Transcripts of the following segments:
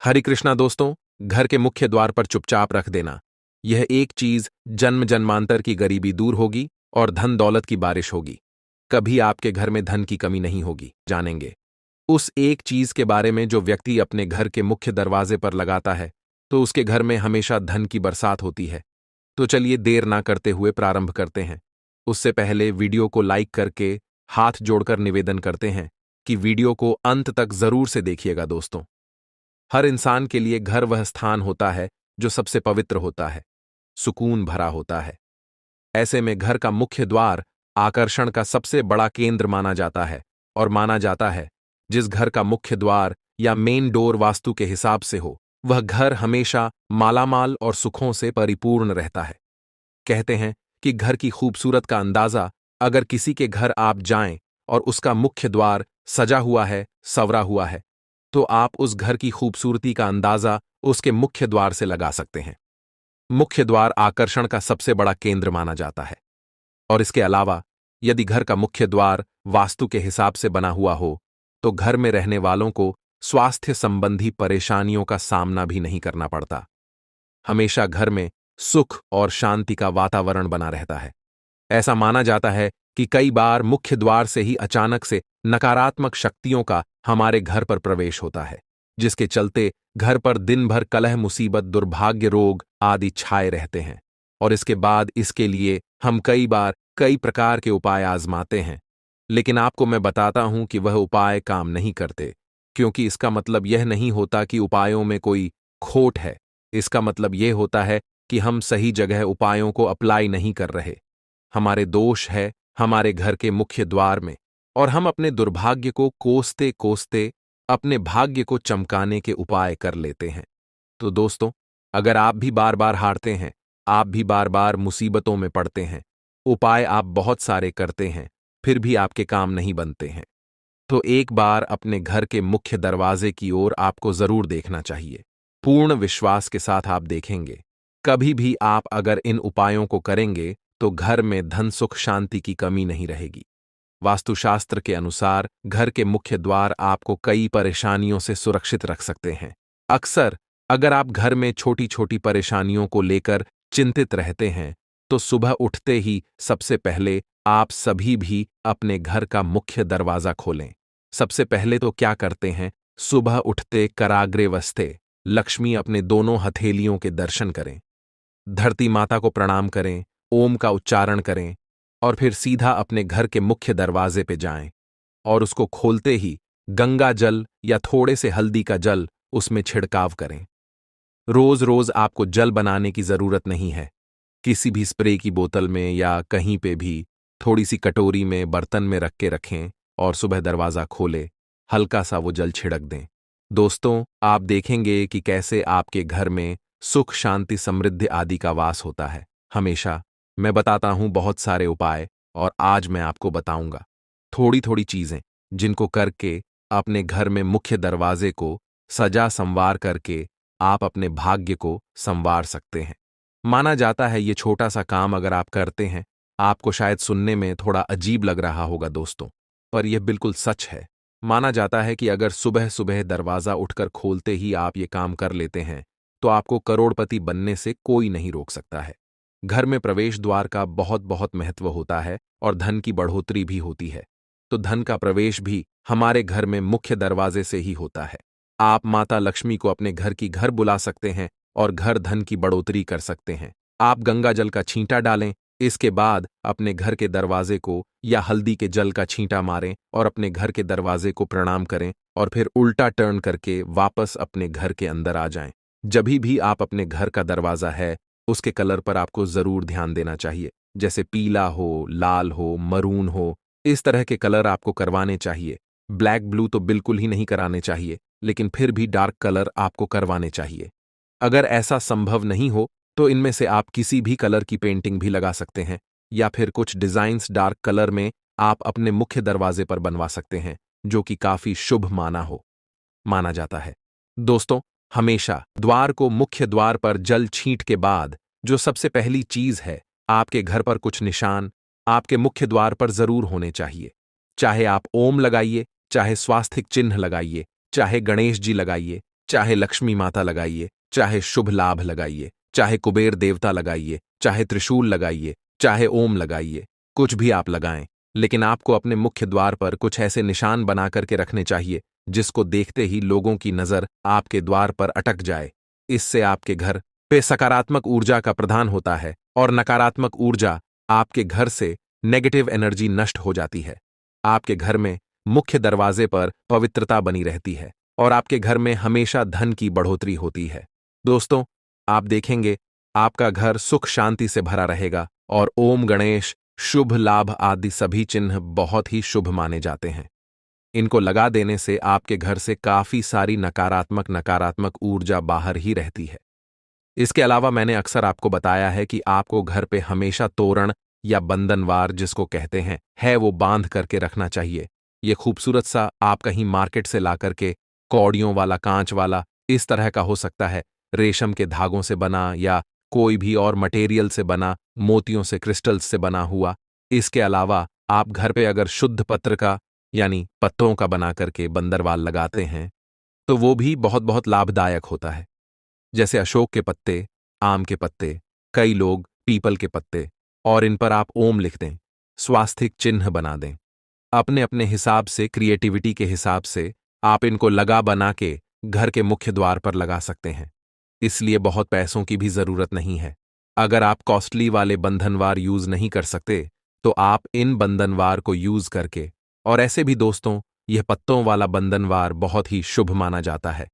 हरे कृष्णा दोस्तों। घर के मुख्य द्वार पर चुपचाप रख देना, यह एक चीज जन्म जन्मांतर की गरीबी दूर होगी और धन दौलत की बारिश होगी। कभी आपके घर में धन की कमी नहीं होगी। जानेंगे उस एक चीज के बारे में जो व्यक्ति अपने घर के मुख्य दरवाजे पर लगाता है तो उसके घर में हमेशा धन की बरसात होती है। तो चलिए देर ना करते हुए प्रारंभ करते हैं। उससे पहले वीडियो को लाइक करके हाथ जोड़कर निवेदन करते हैं कि वीडियो को अंत तक जरूर से देखिएगा दोस्तों। हर इंसान के लिए घर वह स्थान होता है जो सबसे पवित्र होता है, सुकून भरा होता है। ऐसे में घर का मुख्य द्वार आकर्षण का सबसे बड़ा केंद्र माना जाता है और माना जाता है जिस घर का मुख्य द्वार या मेन डोर वास्तु के हिसाब से हो वह घर हमेशा मालामाल और सुखों से परिपूर्ण रहता है। कहते हैं कि घर की खूबसूरत का अंदाजा अगर किसी के घर आप जाएं और उसका मुख्य द्वार सजा हुआ है, संवरा हुआ है, तो आप उस घर की खूबसूरती का अंदाजा उसके मुख्य द्वार से लगा सकते हैं। मुख्य द्वार आकर्षण का सबसे बड़ा केंद्र माना जाता है और इसके अलावा यदि घर का मुख्य द्वार वास्तु के हिसाब से बना हुआ हो तो घर में रहने वालों को स्वास्थ्य संबंधी परेशानियों का सामना भी नहीं करना पड़ता। हमेशा घर में सुख और शांति का वातावरण बना रहता है। ऐसा माना जाता है कि कई बार मुख्य द्वार से ही अचानक से नकारात्मक शक्तियों का हमारे घर पर प्रवेश होता है, जिसके चलते घर पर दिन भर कलह, मुसीबत, दुर्भाग्य, रोग आदि छाए रहते हैं। और इसके बाद इसके लिए हम कई बार कई प्रकार के उपाय आजमाते हैं, लेकिन आपको मैं बताता हूं कि वह उपाय काम नहीं करते, क्योंकि इसका मतलब यह नहीं होता कि उपायों में कोई खोट है। इसका मतलब यह होता है कि हम सही जगह उपायों को अप्लाई नहीं कर रहे। हमारे दोष है हमारे घर के मुख्य द्वार में और हम अपने दुर्भाग्य को कोसते कोसते अपने भाग्य को चमकाने के उपाय कर लेते हैं। तो दोस्तों, अगर आप भी बार बार हारते हैं, आप भी बार बार मुसीबतों में पड़ते हैं, उपाय आप बहुत सारे करते हैं, फिर भी आपके काम नहीं बनते हैं, तो एक बार अपने घर के मुख्य दरवाजे की ओर आपको जरूर देखना चाहिए। पूर्ण विश्वास के साथ आप देखेंगे, कभी भी आप अगर इन उपायों को करेंगे तो घर में धन, सुख, शांति की कमी नहीं रहेगी। वास्तुशास्त्र के अनुसार घर के मुख्य द्वार आपको कई परेशानियों से सुरक्षित रख सकते हैं। अक्सर अगर आप घर में छोटी छोटी परेशानियों को लेकर चिंतित रहते हैं तो सुबह उठते ही सबसे पहले आप सभी भी अपने घर का मुख्य दरवाजा खोलें। सबसे पहले तो क्या करते हैं, सुबह उठते कराग्रे वस्ते लक्ष्मी अपने दोनों हथेलियों के दर्शन करें, धरती माता को प्रणाम करें, ओम का उच्चारण करें और फिर सीधा अपने घर के मुख्य दरवाजे पे जाएं और उसको खोलते ही गंगा जल या थोड़े से हल्दी का जल उसमें छिड़काव करें। रोज रोज आपको जल बनाने की जरूरत नहीं है। किसी भी स्प्रे की बोतल में या कहीं पे भी थोड़ी सी कटोरी में, बर्तन में रख के रखें और सुबह दरवाजा खोले हल्का सा वो जल छिड़क दें। दोस्तों, आप देखेंगे कि कैसे आपके घर में सुख, शांति, समृद्धि आदि का वास होता है। हमेशा मैं बताता हूं बहुत सारे उपाय और आज मैं आपको बताऊंगा थोड़ी थोड़ी चीजें जिनको करके अपने घर में मुख्य दरवाजे को सजा संवार करके आप अपने भाग्य को संवार सकते हैं। माना जाता है ये छोटा सा काम अगर आप करते हैं, आपको शायद सुनने में थोड़ा अजीब लग रहा होगा दोस्तों, पर यह बिल्कुल सच है। माना जाता है कि अगर सुबह सुबह दरवाजा उठकर खोलते ही आप ये काम कर लेते हैं तो आपको करोड़पति बनने से कोई नहीं रोक सकता है। घर में प्रवेश द्वार का बहुत बहुत महत्व होता है और धन की बढ़ोतरी भी होती है। तो धन का प्रवेश भी हमारे घर में मुख्य दरवाजे से ही होता है। आप माता लक्ष्मी को अपने घर की घर बुला सकते हैं और घर धन की बढ़ोतरी कर सकते हैं। आप गंगा जल का छींटा डालें, इसके बाद अपने घर के दरवाजे को या हल्दी के जल का छींटा मारें और अपने घर के दरवाजे को प्रणाम करें और फिर उल्टा टर्न करके वापस अपने घर के अंदर आ जाएं। जभी भी आप अपने घर का दरवाजा है उसके कलर पर आपको जरूर ध्यान देना चाहिए, जैसे पीला हो, लाल हो, मरून हो, इस तरह के कलर आपको करवाने चाहिए। ब्लैक ब्लू तो बिल्कुल ही नहीं कराने चाहिए, लेकिन फिर भी डार्क कलर आपको करवाने चाहिए। अगर ऐसा संभव नहीं हो तो इनमें से आप किसी भी कलर की पेंटिंग भी लगा सकते हैं या फिर कुछ डिजाइन्स डार्क कलर में आप अपने मुख्य दरवाजे पर बनवा सकते हैं, जो कि काफी शुभ माना जाता है। दोस्तों, हमेशा द्वार को मुख्य द्वार पर जल छींट के बाद जो सबसे पहली चीज है, आपके घर पर कुछ निशान आपके मुख्य द्वार पर जरूर होने चाहिए। चाहे आप ओम लगाइए, चाहे स्वास्तिक चिन्ह लगाइए, चाहे गणेश जी लगाइए, चाहे लक्ष्मी माता लगाइए, चाहे शुभ लाभ लगाइए, चाहे कुबेर देवता लगाइए, चाहे त्रिशूल लगाइए, चाहे ओम लगाइए, कुछ भी आप लगाएं, लेकिन आपको अपने मुख्य द्वार पर कुछ ऐसे निशान बना करके रखने चाहिए जिसको देखते ही लोगों की नजर आपके द्वार पर अटक जाए। इससे आपके घर पे सकारात्मक ऊर्जा का प्रदान होता है और नकारात्मक ऊर्जा आपके घर से नेगेटिव एनर्जी नष्ट हो जाती है। आपके घर में मुख्य दरवाजे पर पवित्रता बनी रहती है और आपके घर में हमेशा धन की बढ़ोतरी होती है। दोस्तों, आप देखेंगे आपका घर सुख शांति से भरा रहेगा और ओम गणेश, शुभ लाभ आदि सभी चिन्ह बहुत ही शुभ माने जाते हैं। इनको लगा देने से आपके घर से काफी सारी नकारात्मक ऊर्जा बाहर ही रहती है। इसके अलावा मैंने अक्सर आपको बताया है कि आपको घर पे हमेशा तोरण या बंधनवार जिसको कहते हैं है वो बांध करके रखना चाहिए। ये खूबसूरत सा आप कहीं मार्केट से ला करके कौड़ियों वाला, कांच वाला, इस तरह का हो सकता है, रेशम के धागों से बना या कोई भी और मटेरियल से बना, मोतियों से, क्रिस्टल्स से बना हुआ। इसके अलावा आप घर पे अगर शुद्ध पत्र का यानी पत्तों का बना करके बंदरवाल लगाते हैं तो वो भी बहुत बहुत लाभदायक होता है। जैसे अशोक के पत्ते, आम के पत्ते, कई लोग पीपल के पत्ते, और इन पर आप ओम लिख दें, स्वास्तिक चिन्ह बना दें। अपने अपने हिसाब से, क्रिएटिविटी के हिसाब से आप इनको लगा बना के घर के मुख्य द्वार पर लगा सकते हैं। इसलिए बहुत पैसों की भी जरूरत नहीं है। अगर आप कॉस्टली वाले बंधनवार यूज नहीं कर सकते तो आप इन बंधनवार को यूज करके, और ऐसे भी दोस्तों यह पत्तों वाला बंधनवार बहुत ही शुभ माना जाता है।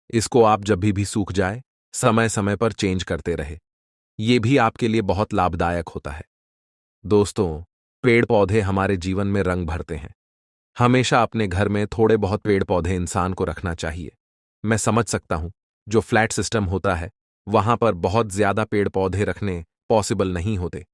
इसको आप जब भी सूख जाए समय समय पर चेंज करते रहे, ये भी आपके लिए बहुत लाभदायक होता है। दोस्तों, पेड़ पौधे हमारे जीवन में रंग भरते हैं। हमेशा अपने घर में थोड़े बहुत पेड़ पौधे इंसान को रखना चाहिए। मैं समझ सकता हूं, जो फ्लैट सिस्टम होता है वहां पर बहुत ज्यादा पेड़ पौधे रखने पॉसिबल नहीं होते,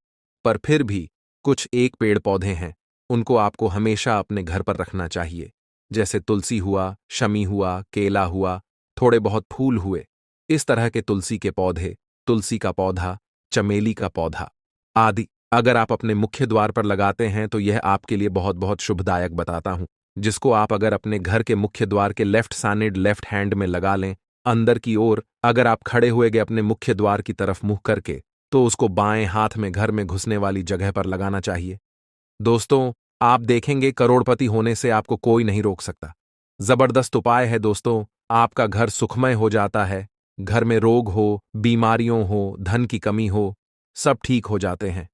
पर फिर भी कुछ एक पेड़ पौधे हैं, उनको आपको हमेशा अपने घर पर रखना चाहिए। जैसे तुलसी हुआ, शमी हुआ, केला हुआ, थोड़े बहुत फूल हुए, इस तरह के तुलसी के पौधे, तुलसी का पौधा, चमेली का पौधा आदि अगर आप अपने मुख्य द्वार पर लगाते हैं तो यह आपके लिए बहुत बहुत शुभदायक बताता हूं। जिसको आप अगर अपने घर के मुख्य द्वार के लेफ्ट साइड, लेफ्ट हैंड में लगा लें, अंदर की ओर अगर आप खड़े हुए गए अपने मुख्य द्वार की तरफ मुंह करके, तो उसको बाएं हाथ में घर में घुसने वाली जगह पर लगाना चाहिए। दोस्तों, आप देखेंगे करोड़पति होने से आपको कोई नहीं रोक सकता। जबरदस्त उपाय है दोस्तों, आपका घर सुखमय हो जाता है। घर में रोग हो, बीमारियों हो, धन की कमी हो, सब ठीक हो जाते हैं।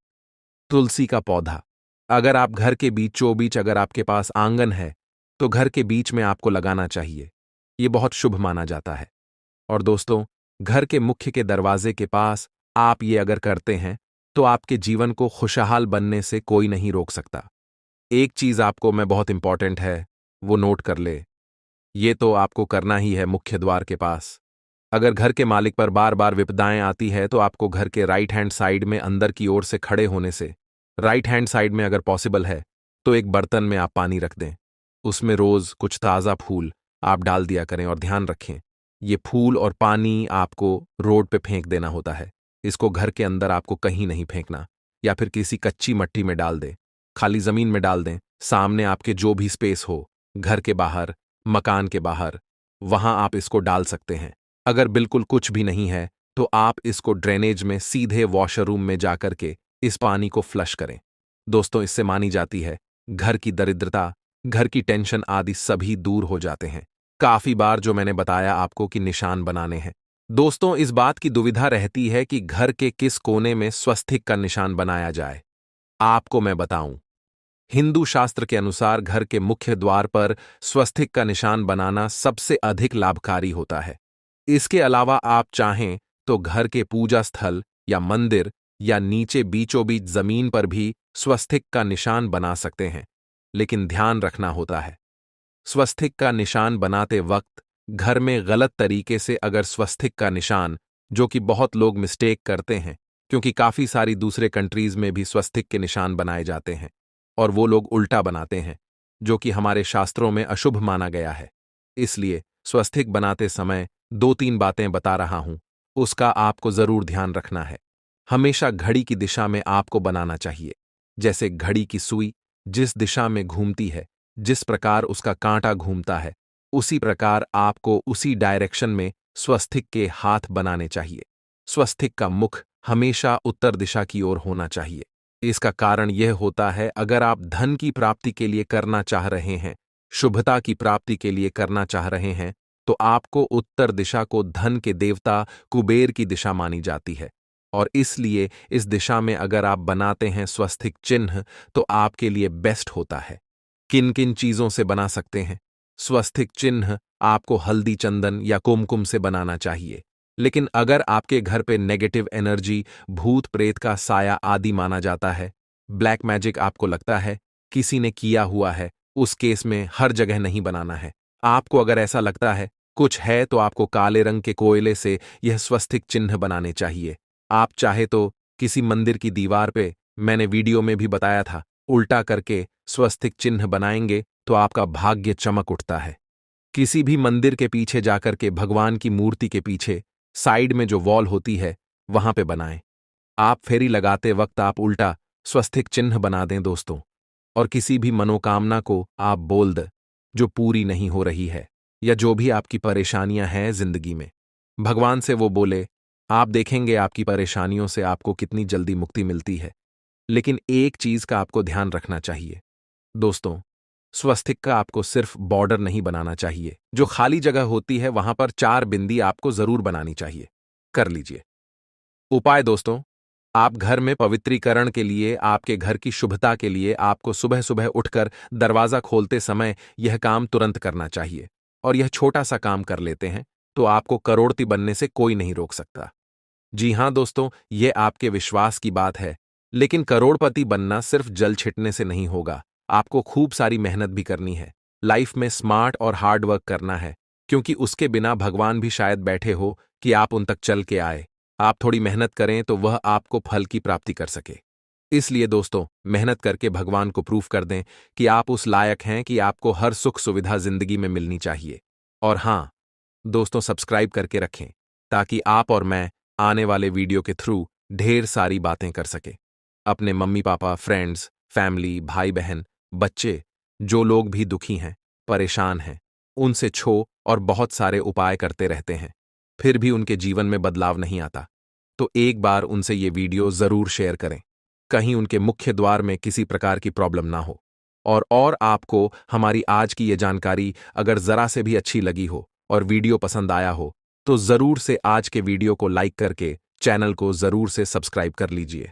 तुलसी का पौधा अगर आप घर के बीचों बीच, अगर आपके पास आंगन है तो घर के बीच में आपको लगाना चाहिए। ये बहुत शुभ माना जाता है। और दोस्तों, घर के मुख्य के दरवाजे के पास आप ये अगर करते हैं तो आपके जीवन को खुशहाल बनने से कोई नहीं रोक सकता। एक चीज आपको मैं बहुत इंपॉर्टेंट है, वो नोट कर ले। ये तो आपको करना ही है मुख्य द्वार के पास। अगर घर के मालिक पर बार बार विपदाएं आती है तो आपको घर के राइट हैंड साइड में अंदर की ओर से खड़े होने से, राइट हैंड साइड में अगर पॉसिबल है तो एक बर्तन में आप पानी रख दें, उसमें रोज कुछ ताज़ा फूल आप डाल दिया करें और ध्यान रखें ये फूल और पानी आपको रोड पे फेंक देना होता है। इसको घर के अंदर आपको कहीं नहीं फेंकना, या फिर किसी कच्ची मट्टी में डाल दें, खाली जमीन में डाल दें, सामने आपके जो भी स्पेस हो, घर के बाहर, मकान के बाहर, वहां आप इसको डाल सकते हैं। अगर बिल्कुल कुछ भी नहीं है तो आप इसको ड्रेनेज में सीधे वॉशरूम में जाकर के इस पानी को फ्लश करें। दोस्तों, इससे मानी जाती है घर की दरिद्रता, घर की टेंशन आदि सभी दूर हो जाते हैं। काफी बार जो मैंने बताया आपको कि निशान बनाने हैं, दोस्तों इस बात की दुविधा रहती है कि घर के किस कोने में स्वस्तिक का निशान बनाया जाए। आपको मैं बताऊं, हिंदू शास्त्र के अनुसार घर के मुख्य द्वार पर स्वस्तिक का निशान बनाना सबसे अधिक लाभकारी होता है। इसके अलावा आप चाहें तो घर के पूजा स्थल या मंदिर या नीचे बीचों बीच जमीन पर भी स्वस्तिक का निशान बना सकते हैं, लेकिन ध्यान रखना होता है स्वस्तिक का निशान बनाते वक्त घर में गलत तरीके से अगर स्वस्तिक का निशान, जो कि बहुत लोग मिस्टेक करते हैं, क्योंकि काफी सारी दूसरे कंट्रीज में भी स्वस्तिक के निशान बनाए जाते हैं और वो लोग उल्टा बनाते हैं, जो कि हमारे शास्त्रों में अशुभ माना गया है। इसलिए स्वस्तिक बनाते समय 2-3 बातें बता रहा हूं, उसका आपको जरूर ध्यान रखना है। हमेशा घड़ी की दिशा में आपको बनाना चाहिए। जैसे घड़ी की सुई जिस दिशा में घूमती है, जिस प्रकार उसका कांटा घूमता है, उसी प्रकार आपको उसी डायरेक्शन में स्वस्तिक के हाथ बनाने चाहिए। स्वस्तिक का मुख हमेशा उत्तर दिशा की ओर होना चाहिए। इसका कारण यह होता है, अगर आप धन की प्राप्ति के लिए करना चाह रहे हैं, शुभता की प्राप्ति के लिए करना चाह रहे हैं, तो आपको उत्तर दिशा को धन के देवता कुबेर की दिशा मानी जाती है। और इसलिए इस दिशा में अगर आप बनाते हैं स्वस्तिक चिन्ह तो आपके लिए बेस्ट होता है। किन किन चीजों से बना सकते हैं? स्वस्तिक चिन्ह आपको हल्दी चंदन या कुमकुम से बनाना चाहिए। लेकिन अगर आपके घर पे नेगेटिव एनर्जी, भूत प्रेत का साया आदि माना जाता है, ब्लैक मैजिक आपको लगता है किसी ने किया हुआ है, उस केस में हर जगह नहीं बनाना है। आपको अगर ऐसा लगता है कुछ है तो आपको काले रंग के कोयले से यह स्वस्तिक चिन्ह बनाने चाहिए। आप चाहे तो किसी मंदिर की दीवार पे, मैंने वीडियो में भी बताया था, उल्टा करके स्वस्तिक चिन्ह बनाएंगे तो आपका भाग्य चमक उठता है। किसी भी मंदिर के पीछे जाकर के भगवान की मूर्ति के पीछे साइड में जो वॉल होती है वहां पे बनाएं। आप फेरी लगाते वक्त आप उल्टा स्वस्तिक चिन्ह बना दें दोस्तों। और किसी भी मनोकामना को आप बोल दें जो पूरी नहीं हो रही है, या जो भी आपकी परेशानियां हैं जिंदगी में, भगवान से वो बोले, आप देखेंगे आपकी परेशानियों से आपको कितनी जल्दी मुक्ति मिलती है। लेकिन एक चीज का आपको ध्यान रखना चाहिए दोस्तों, स्वस्तिक का आपको सिर्फ बॉर्डर नहीं बनाना चाहिए, जो खाली जगह होती है वहां पर 4 बिंदी आपको जरूर बनानी चाहिए। कर लीजिए। उपाय दोस्तों, आप घर में पवित्रीकरण के लिए, आपके घर की शुभता के लिए आपको सुबह सुबह उठकर दरवाजा खोलते समय यह काम तुरंत करना चाहिए। और यह छोटा सा काम कर लेते हैं तो आपको करोड़पति बनने से कोई नहीं रोक सकता। जी हां दोस्तों, यह आपके विश्वास की बात है, लेकिन करोड़पति बनना सिर्फ जल छिटने से नहीं होगा। आपको खूब सारी मेहनत भी करनी है, लाइफ में स्मार्ट और हार्ड वर्क करना है, क्योंकि उसके बिना भगवान भी शायद बैठे हो कि आप उन तक चल के आए। आप थोड़ी मेहनत करें तो वह आपको फल की प्राप्ति कर सके। इसलिए दोस्तों, मेहनत करके भगवान को प्रूफ कर दें कि आप उस लायक हैं कि आपको हर सुख सुविधा जिंदगी में मिलनी चाहिए। और हां दोस्तों, सब्सक्राइब करके रखें ताकि आप और मैं आने वाले वीडियो के थ्रू ढेर सारी बातें कर सके। अपने मम्मी पापा, फ्रेंड्स, फैमिली, भाई बहन, बच्चे, जो लोग भी दुखी हैं, परेशान हैं, उनसे छो और बहुत सारे उपाय करते रहते हैं, फिर भी उनके जीवन में बदलाव नहीं आता, तो एक बार उनसे ये वीडियो जरूर शेयर करें। कहीं उनके मुख्य द्वार में किसी प्रकार की प्रॉब्लम ना हो। और आपको हमारी आज की ये जानकारी अगर जरा से भी अच्छी लगी हो और वीडियो पसंद आया हो तो जरूर से आज के वीडियो को लाइक करके चैनल को जरूर से सब्सक्राइब कर लीजिए।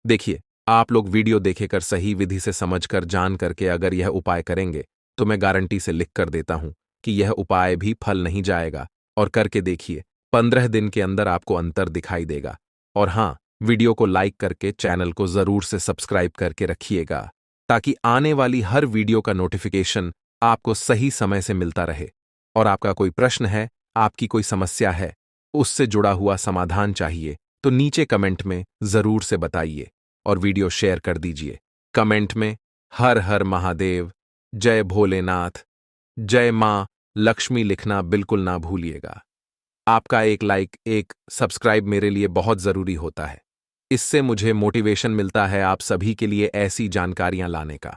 देखिए, आप लोग वीडियो देखेकर सही विधि से समझकर जान करके अगर यह उपाय करेंगे तो मैं गारंटी से लिख कर देता हूं कि यह उपाय भी फल नहीं जाएगा। और करके देखिए, 15 दिन के अंदर आपको अंतर दिखाई देगा। और हां, वीडियो को लाइक करके चैनल को जरूर से सब्सक्राइब करके रखिएगा ताकि आने वाली हर वीडियो का नोटिफिकेशन आपको सही समय से मिलता रहे। और आपका कोई प्रश्न है, आपकी कोई समस्या है, उससे जुड़ा हुआ समाधान चाहिए तो नीचे कमेंट में जरूर से बताइए और वीडियो शेयर कर दीजिए। कमेंट में हर हर महादेव, जय भोलेनाथ, जय मां लक्ष्मी लिखना बिल्कुल ना भूलिएगा। आपका एक लाइक, एक सब्सक्राइब मेरे लिए बहुत जरूरी होता है। इससे मुझे मोटिवेशन मिलता है आप सभी के लिए ऐसी जानकारियां लाने का।